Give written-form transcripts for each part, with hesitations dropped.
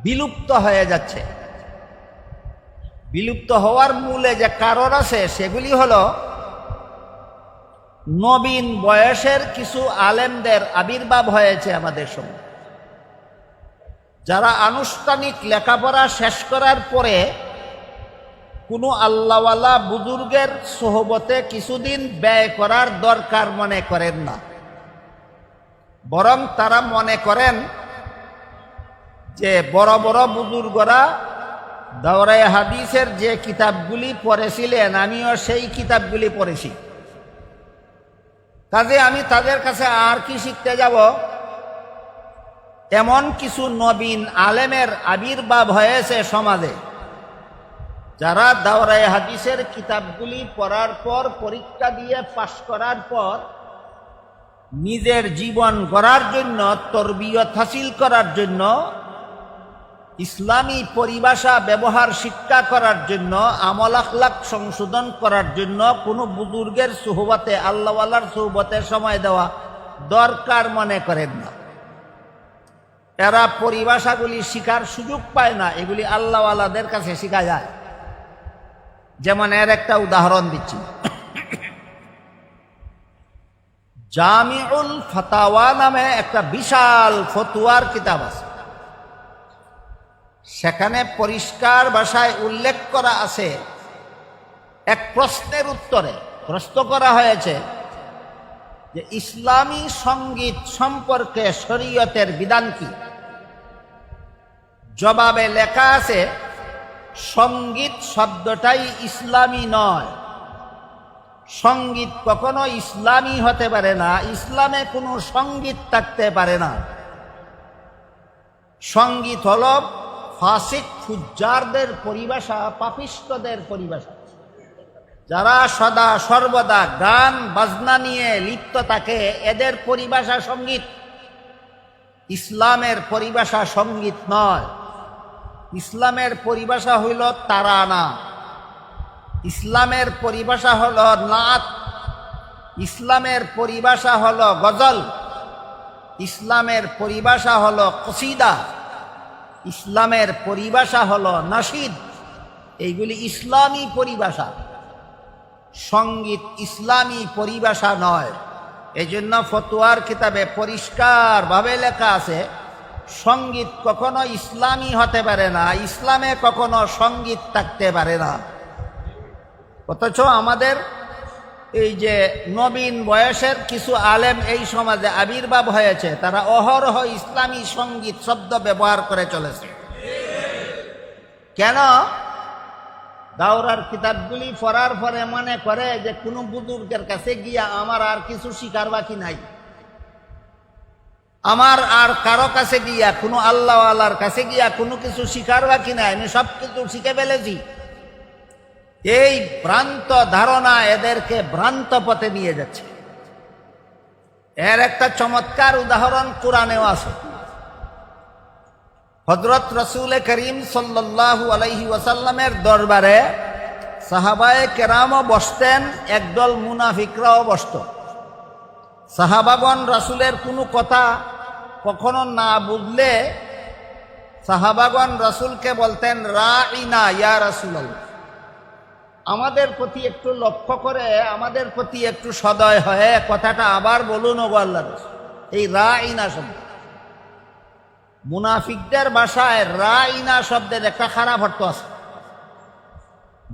বিলুপ্ত হয়ে যাচ্ছে। বিলুপ্ত হওয়ার মূলে যে কারণ আছে সেগুলি হলো নবীন বয়সের কিছু আলেমদের আবির্ভাব হয়েছে আমাদের সময়, যারা আনুষ্ঠানিক লেখাপড়া শেষ করার পরে কোনো আল্লাহওয়ালা বুজুর্গের সোহবতে কিছুদিন ব্যয় করার দরকার মনে করেন না, বরং তারা মনে করেন যে বড় বড় বুজুর্গরা দাওরায়ে হাদিসের যে কিতাবগুলি পড়েছিলেন আমিও সেই কিতাবগুলি পড়েছি, কাজে আমি তাদের কাছে আর কি শিখতে যাব। এমন কিছু নবীন আলেমের আবির্ভাব হয়েছে সমাজে, যারা দাওরায়ে হাদিসের কিতাবগুলি পড়ার পর, পরীক্ষা দিয়ে পাশ করার পর নিজের জীবন গড়ার জন্য, তরবিয়ত হাসিল করার জন্য, ইসলামী পরিভাষা ব্যবহার শিক্ষা করার জন্য, আমল আখলাক সংশোধন করার জন্য কোনো বুজুর্গের সুহবতে, আল্লাহওয়ালার সুহবতে সময় দেওয়া দরকার মনে করেন না। এরা পরিভাষাগুলি শিখার সুযোগ পায় না, এগুলি আল্লাহওয়ালাদের কাছে শেখা যায়। যেমন এর একটা উদাহরণ দিচ্ছি। জামিউল ফাতাওয়া নামে একটা বিশাল ফতোয়ার কিতাব আছে, সেখানে পরিষ্কার ভাষায় উল্লেখ করা আছে, এক প্রশ্নের উত্তরে প্রশ্ন করা হয়েছে যে ইসলামী সঙ্গীত সম্পর্কে শরীয়তের বিধান কি। জবাবে লেখা আছে সঙ্গীত শব্দটাই ইসলামী নয়, সঙ্গীত কখনো ইসলামী হতে পারে না, ইসলামে কোনো সঙ্গীত থাকতে পারে না। সঙ্গীত হল ফাসিক ফুজ্জারদের পরিভাষা, পাপিষ্টদের পরিভাষা, যারা সদা সর্বদা গান বাজনা নিয়ে লিপ্ত থাকে, এদের পরিভাষা সঙ্গীত। ইসলামের পরিভাষা সঙ্গীত নয়, ইসলামের পরিভাষা হইল তারানা, ইসলামের পরিভাষা হল নাত, ইসলামের পরিভাষা হল গজল, ইসলামের পরিভাষা হল কসিদা, ইসলামের পরিভাষা হল নাশিদ। এইগুলি ইসলামী পরিভাষা, সঙ্গীত ইসলামী পরিভাষা নয়। এজন্য ফতোয়ার কিতাবে পরিষ্কারভাবে লেখা আছে সঙ্গীত কখনো ইসলামী হতে পারে না, ইসলামে কখনো সঙ্গীত থাকতে পারে না। অথচ আমাদের এই যে নবীন বয়সের কিছু আলেম এই সমাজে আবির্ভাব হয়েছে, তারা অহরহ ইসলামী সঙ্গীত শব্দ ব্যবহার করে চলেছে। কেন? দাওরার কিতাবগুলি পড়ার পরে মনে করে যে কোনো বুজুর্গের কাছে গিয়া আমার আর কিছু শিকার বাকি নাই, আমার আর কারো কাছে গিয়া, কোনো আল্লাহওয়ালার কাছে গিয়া কোনো কিছু শিকার বাকি নাই, আমি সব কিছু শিখে ফেলেছি। এই ভ্রান্ত ধারণা এদেরকে ভ্রান্ত পথে নিয়ে যাচ্ছে। এর একটা চমৎকার উদাহরণ কোরআনেও আছে। হযরত রাসূল করিম সাল্লাল্লাহু আলাইহি ওয়াসাল্লামের দরবারে সাহাবায়ে কেরামও বসতেন, একদল মুনাফিকরাও বসত। সাহাবাগণ রাসূলের কোনো কথা কখনো না বুঝলে সাহাবাগণ রাসূলকে বলতেন, রাঈনা ইয়া রাসূলুল্লাহ, আমাদের প্রতি একটু লক্ষ্য করে, আমাদের প্রতি একটু সদয় হয়ে কথাটা আবার বলুন ওগো আল্লাহর রাসূল। এই রাঈনা শব্দ, মুনাফিকদের ভাষায় রাঈনা শব্দের একটা খারাপ অর্থ আছে।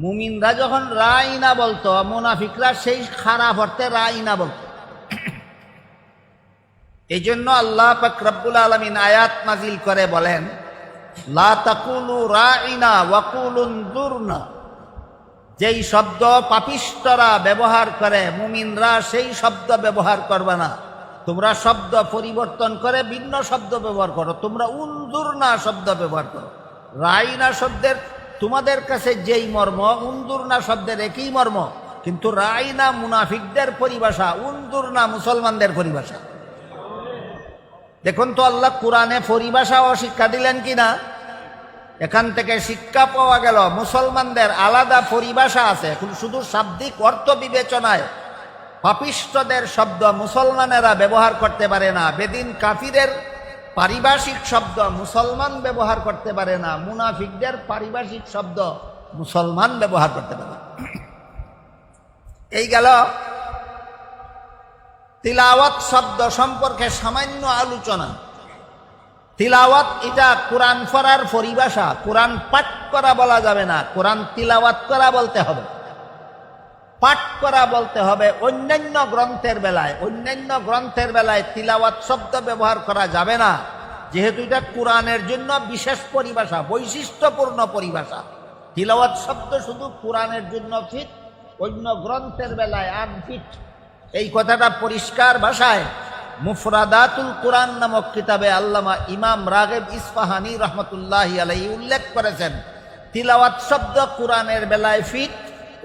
মুমিনরা যখন রাঈনা বলতো, মুনাফিকরা সেই খারাপ অর্থে রাঈনা বলত। এই জন্য আল্লাহ পাক রব্বুল আলামিন আয়াত নাজিল করে বলেন, লা তাকুলু রাঈনা ওয়াকুলু উনজুরনা। যেই শব্দ পাপিষ্টরা ব্যবহার করে, মুমিনরা সেই শব্দ ব্যবহার করবে না। তোমরা শব্দ পরিবর্তন করে ভিন্ন শব্দ ব্যবহার করো, তোমরা উনজুরনা শব্দ ব্যবহার করো। রাঈনা শব্দের তোমাদের কাছে যেই মর্ম, উনজুরনা শব্দের একই মর্ম, কিন্তু রাঈনা মুনাফিকদের পরিভাষা, উনজুরনা মুসলমানদের পরিভাষা। দেখুন তো আল্লাহ কোরআনে পরিভাষাও শিক্ষা দিলেন কিনা। এখান থেকে শিক্ষা পাওয়া গেল মুসলমানদের আলাদা পরিভাষা আছে, শুধু শাব্দিক অর্থ বিবেচনায় পাপিষ্টদের শব্দ মুসলমানেরা ব্যবহার করতে পারে না। বেদিন কাফিরের পারিভাষিক শব্দ মুসলমান ব্যবহার করতে পারে না, মুনাফিকদের পারিভাষিক শব্দ মুসলমান ব্যবহার করতে পারে। এই গেল তিলাওয়াত শব্দ সম্পর্কে সামান্য আলোচনা। তিলাওয়াত এটা কোরআন পড়ার পরিভাষা। কোরআন পাঠ করা বলা যাবে না, কোরআন তিলাওয়াত করা বলতে হবে, পাঠ করা বলতে হবে। অন্যান্য গ্রন্থের বেলায় তিলাওয়াত শব্দ ব্যবহার করা যাবে না, যেহেতু এটা কোরআনের জন্য বিশেষ পরিভাষা, বৈশিষ্ট্যপূর্ণ পরিভাষা। তিলাওয়াত শব্দ শুধু কোরআনের জন্য ফিট, অন্য গ্রন্থের বেলায় আনফিট। এই কথাটা পরিষ্কার ভাষায় মুফরাদাতুল কোরআন নামক কিতাবে আল্লামা ইমাম রাগিব ইসফাহানি রহমতুল্লাহি আলাইহি উল্লেখ করেছেন। তিলাওয়াত শব্দ কোরআনের বেলায় ফিট,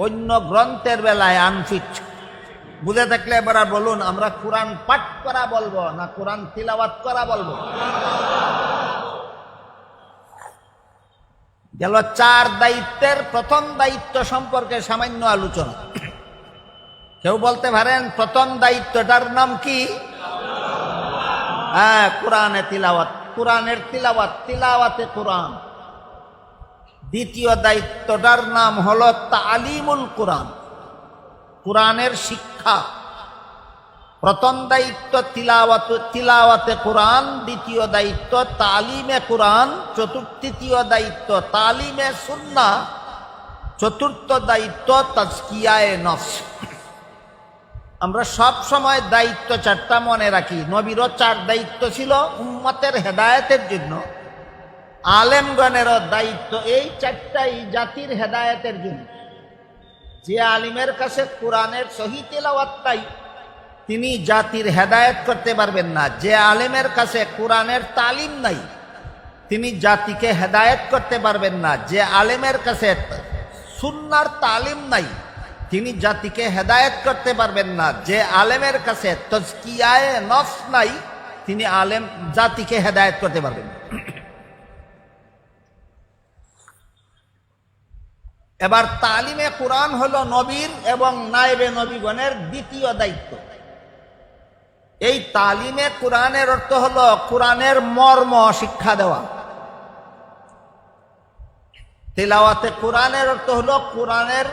অন্য গ্রন্থের বেলায় আনফিট। বুঝে থাকলে এবার বলুন, আমরা কোরআন পাঠ করা বলবো না কোরআন তিলাওয়াত করা বলবো? গেল 4 দায়িত্বের প্রথম দায়িত্ব সম্পর্কে সামান্য আলোচনা। কেউ বলতে পারেন প্রথম দায়িত্বটার নাম কি? হ্যাঁ, কোরআনে তিলাওয়াত, কোরআনের তিলাওয়াত, তিলাওয়াতে কোরআন। দ্বিতীয় দায়িত্বটার নাম হলো তালিমুল কোরআন, কোরআনের শিক্ষা। প্রথম দায়িত্ব তিলাওয়াতে কোরআন, দ্বিতীয় দায়িত্ব তালিমে কোরআন, তৃতীয় দায়িত্ব তালিমে সুন্নাহ, চতুর্থ দায়িত্ব তাজকিয়ায়ে নফস। আমরা সব সময় দায়িত্ব 4টা মনে রাখি। নবীরও 4 দায়িত্ব ছিল উম্মতের হেদায়েতের জন্য, আলেমগণেরও দায়িত্ব এই 4টাই জাতির হেদায়েতের জন্য। যে আলিমের কাছে কোরআনের সহি তেলাওয়াত নাই, তিনি জাতির হেদায়েত করতে পারবেন না। যে আলেমের কাছে কোরআনের তালিম নাই, তিনি জাতিকে হেদায়েত করতে পারবেন না। যে আলেমের কাছে সুন্নাহর তালিম নাই, তিনি জাতিকে হেদায়েত করতে পারবেন না। যে আলেমের কাছে তাজকিয়ায়ে নফস নাই, তিনি জাতিকে হেদায়েত করতে পারবেন না। এবার তালিমে কোরআন হলো নবীর এবং নায়েবে নবীগণের দ্বিতীয় দায়িত্ব। এই তালিমে কোরআনের অর্থ হলো কোরআনের মর্ম শিক্ষা দেওয়া। তিলাওয়াতে কোরআনের অর্থ হলো কোরআনের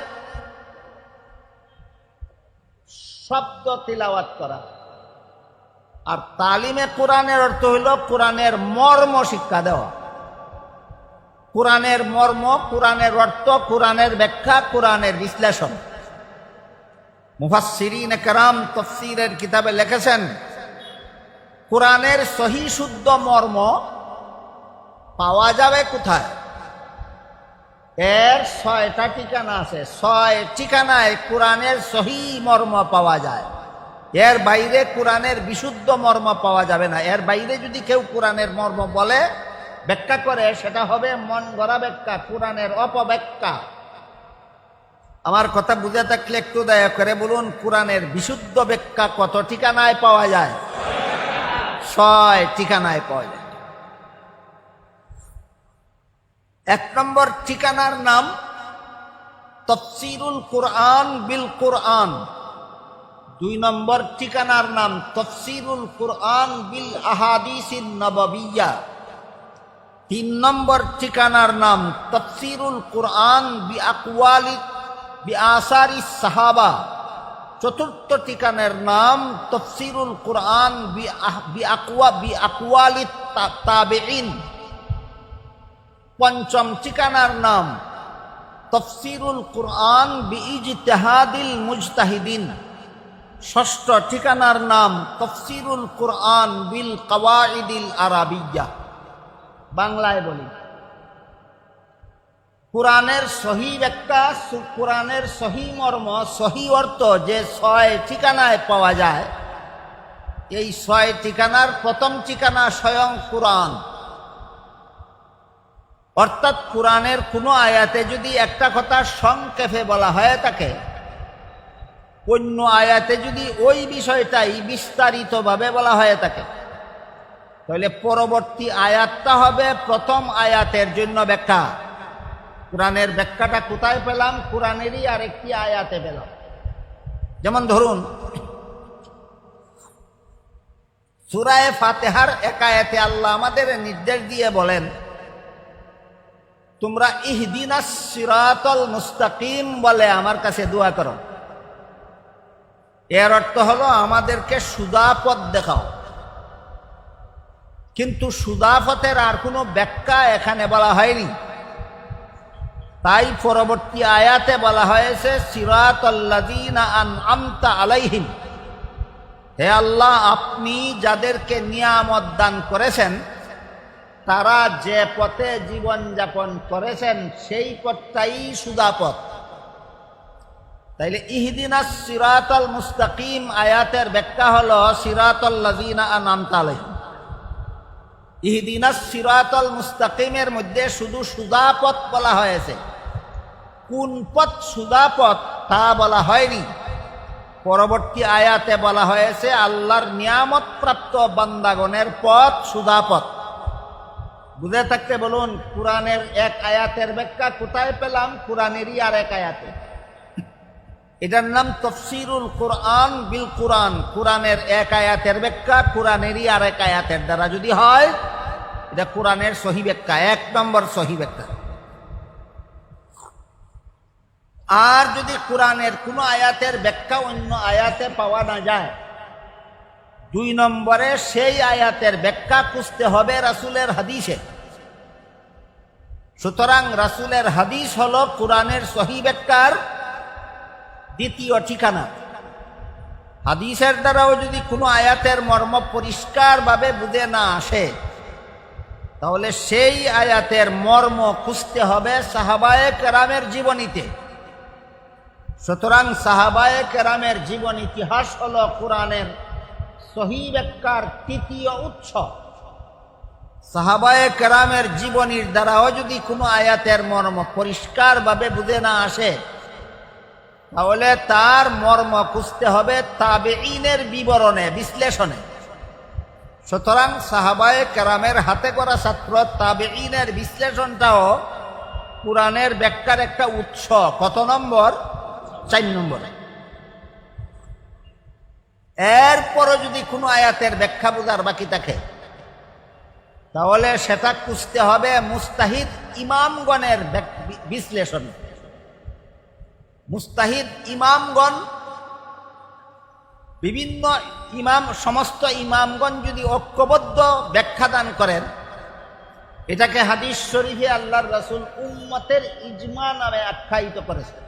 শব্দ তিলাওয়াত করা। আর তালিমে কোরআনের অর্থ হলো কোরআনের মর্ম শিক্ষা দেওয়া। কোরআনের মর্ম, কোরআনের অর্থ, কোরআনের ব্যাখ্যা, কোরআনের বিশ্লেষণ। মুফাসসিরিনে কেরাম তাফসীরের কিতাবে লিখেছেন, কোরআনের সহি শুদ্ধ মর্ম পাওয়া যাবে কোথায়? এর 6টা ঠিকানা আছে। 6 ঠিকানায় কোরআনের সহি মর্ম পাওয়া যায়। এর বাইরে কোরআনের বিশুদ্ধ মর্ম পাওয়া যাবে না। এর বাইরে যদি কেউ কোরআনের মর্ম বলে, ব্যাখ্যা করে, সেটা হবে মন গড়া ব্যাখ্যা, কোরআনের অপব্যাখ্যা। আমার কথা বুঝে থাকলে একটু দয়া করে বলুন, কোরআনের বিশুদ্ধ ব্যাখ্যা কত ঠিকানায় পাওয়া যায়? 6 ঠিকানায় পাওয়া যায়। 1 নম্বর ঠিকানার নাম তাফসীরুল কোরআন বিল কোরআন। 2 নম্বর ঠিকানার নাম তাফসীরুল কোরআন বিল আহাদিসিন নববিয়্যা। 3 নম্বর ঠিকানার নাম তাফসীরুল কোরআন বি আসারিস সাহাবা। 4র্থ ঠিকানার নাম তাফসীরুল কোরআন বি আকওয়ালিত তাবিঈন। 5ম ঠিকানার নাম তাফসীরুল কোরআন বি ইজতিহাদিল মুজতাহিদিন। 6ষ্ঠ ঠিকানার নাম তাফসীরুল কোরআন বিল কওয়াইদিল আরাবিয়্যা। বাংলায় বলি, কোরআনের সহি ব্যাখ্যা, কোরআনের সহি মর্ম, সহি অর্থ যে 6 ঠিকানায় পাওয়া যায়, এই 6 ঠিকানার প্রথম ঠিকানা স্বয়ং কোরআন। অর্থাৎ কোরআনের কোনো আয়াতে যদি একটা কথা সংক্ষেপে বলা হয়ে থাকে, অন্য আয়াতে যদি ওই বিষয়টাই বিস্তারিতভাবে বলা হয়ে থাকে, তাহলে পরবর্তী আয়াতটা হবে প্রথম আয়াতের জন্য ব্যাখ্যা। কোরআনের ব্যাখ্যাটা কোথায় পেলাম? কোরআনেরই আরেকটি আয়াতে পেলাম। যেমন ধরুন, সূরা ফাতিহার এক আয়াতে আল্লাহ আমাদের নির্দেশ দিয়ে বলেন, তোমরা ইহদিনাস সিরাতাল মুস্তাকিম বলে আমার কাছে দোয়া করো। এর অর্থ হলো আমাদেরকে সুদা পথ দেখাও। কিন্তু সুদা পথের আর কোনো ব্যাখ্যা এখানে বলা হয়নি। তাই পরবর্তী আয়াতে বলা হয়েছে সিরাতাল্লাযীনা আনআমতা আলাইহিম, হে আল্লাহ আপনি যাদেরকে নিয়ামত দান করেছেন তারা যে পথে জীবন যাপন করেছেন সেই পথটাই সুদা পথ। তাইলে ইহদিনাস সিরাতাল মুস্তাকিম আয়াতের ব্যাখ্যা হলো সিরাতাল্লাযীনা আনআমতা আলাইহিম। ইহদিনাস সিরাতাল মুস্তাকিমের মধ্যে শুধু সুদা পথ বলা হয়েছে, কোন পথ সুদা পথ তা বলা হয়নি। পরবর্তী আয়াতে বলা হয়েছে আল্লাহর নিয়ামত প্রাপ্ত বান্দাগণের পথ সুদা পথ। বুঝে থাকতে বলুন, কোরআনের এক আয়াতের ব্যাখ্যা কোথায় পেলাম? কোরআনেরই আর এক আয়াতে। এটার নাম তাফসীরুল কোরআন বিল কোরআন। কোরআনের এক আয়াতের ব্যাখ্যা কোরআনেরই আর এক আয়াতের দ্বারা যদি হয়, এটা কোরআনের সহি ব্যাখ্যা, এক নম্বর সহি ব্যাখ্যা। আর যদি কোরআনের কোনো আয়াতের ব্যাখ্যা অন্য আয়াতে পাওয়া না যায়, দুই নম্বরে সেই আয়াতের ব্যাখ্যা খুঁজতে হবে রাসূলের হাদিসে। সুতরাং রাসূলের হাদিস হলো কোরআনের সহি ব্যাখ্যার দ্বিতীয় ঠিকানা। হাদিসের দ্বারাও যদি কোনো আয়াতের মর্ম পরিষ্কারভাবে বুঝে না আসে, তাহলে সেই আয়াতের মর্ম খুঁজতে হবে সাহাবায়ে কেরামের জীবনীতে। সুতরাং সাহাবায়ে কেরামের জীবন ইতিহাস হলো কোরআনের সহি ব্যাখ্যার তৃতীয় উৎস। সাহাবায়ে কেরামের জীবনীর দ্বারাও যদি কোনো আয়াতের মর্ম পরিষ্কারভাবে বুঝে না আসে, তাহলে তার মর্ম খুঁজতে হবে তাবেঈনের বিবরণে, বিশ্লেষণে। সুতরাং সাহাবায়ে কেরামের হাতে করা ছাত্র তাবেঈনের বিশ্লেষণটাও কোরআনের ব্যাখ্যার একটা উৎস। কত নম্বর? 4 নম্বরে। এরপরও যদি কোনো আয়াতের ব্যাখ্যা বোঝার বাকি থাকে, তাহলে সেটা খুঁজতে হবে মুস্তাহিদ ইমামগণের বিশ্লেষণ। মুস্তাহিদ ইমামগণ, বিভিন্ন ইমাম, সমস্ত ইমামগণ যদি ঐক্যবদ্ধ ব্যাখ্যা দান করেন, এটাকে হাদিস শরীফে আল্লাহর রাসূল উম্মতের ইজমা নামে আখ্যায়িত করেছেন।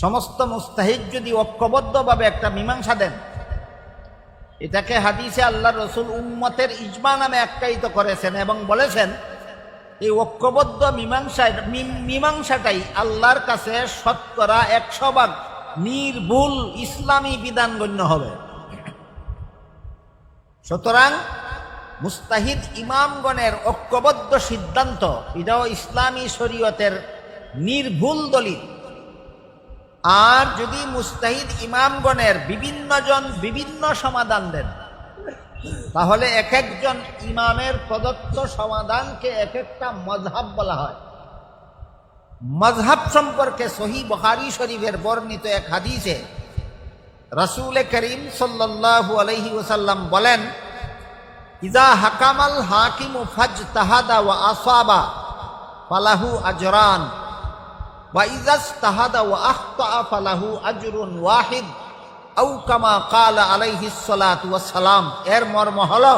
সমস্ত মুস্তাহিদ যদি ঐক্যবদ্ধভাবে একটা মীমাংসা দেন, এটাকে হাদিসে আল্লাহর রাসূল উম্মতের ইজমা নামে আখ্যায়িত করেছেন এবং বলেছেন এই ঐক্যবদ্ধ মীমাংসাটাই আল্লাহর কাছে শতকরা 100% নির্ভুল ইসলামী বিধান গণ্য হবে। সুতরাং মুস্তাহিদ ইমামগণের ঐক্যবদ্ধ সিদ্ধান্ত, এটাও ইসলামী শরীয়তের নির্ভুল দলিল। আর যদি মুস্তাহিদ ইমামগণের বিভিন্ন জন বিভিন্ন সমাধান দেন, তাহলে এক একজন ইমামের প্রদত্ত সমাধানকে এক একটা মযহাব বলা হয়। মযহাব সম্পর্কে সহিহ বুখারী শরীফের বর্ণিত এক হাদিসে রাসূল করিম সাল্লাল্লাহু আলাইহি ওয়াসাল্লাম বলেন, ইযা হাকামাল হাকিমু ফাজতাহাদা ওয়া আসাবা ফালাহু আজরান ওয়া ইযা ইজতাহাদা ওয়া আখতা ফালাহু আজরুন ওয়াহিদ আও কামা ক্বালা আলাইহিস সালাতু ওয়াস সালাম। এর মর্ম হলো,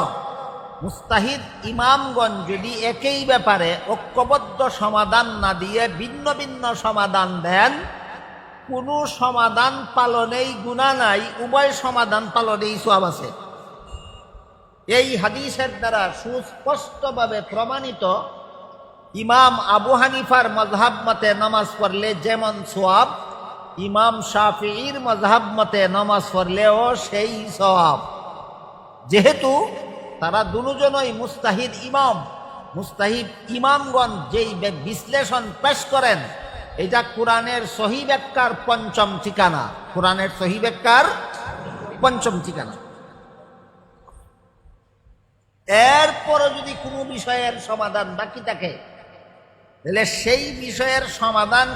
মুস্তাহিদ ইমামগণ যদি একই ব্যাপারে ঐক্যবদ্ধ সমাধান না দিয়ে ভিন্ন ভিন্ন সমাধান দেন, কোনো সমাধান পালনেই গুনাহ নাই, উভয় সমাধান পালনেই সওয়াব আছে। এই হাদিসের দ্বারা সুস্পষ্টভাবে প্রমাণিত, ইমাম আবু হানিফার মযহাব মতে নামাজ পড়লে যেমন সওয়াব, ইমাম শাফিঈর মযহাব মতে নামাজ পড়লেও সেই সওয়াব। যেহেতু তারা দুজনই মুস্তাহিদ ইমাম, মুস্তাহিদ ইমামগণ যেই বিশ্লেষণ পেশ করেন, এটা কোরআনের সহি ব্যাখ্যার পঞ্চম ঠিকানা। কোরআনের সহি ব্যাখ্যার পঞ্চম ঠিকানা। এরপরও যদি কোনো বিষয়ের সমাধান বাকি থাকে, তাহলে সেই বিষয়ের সমাধান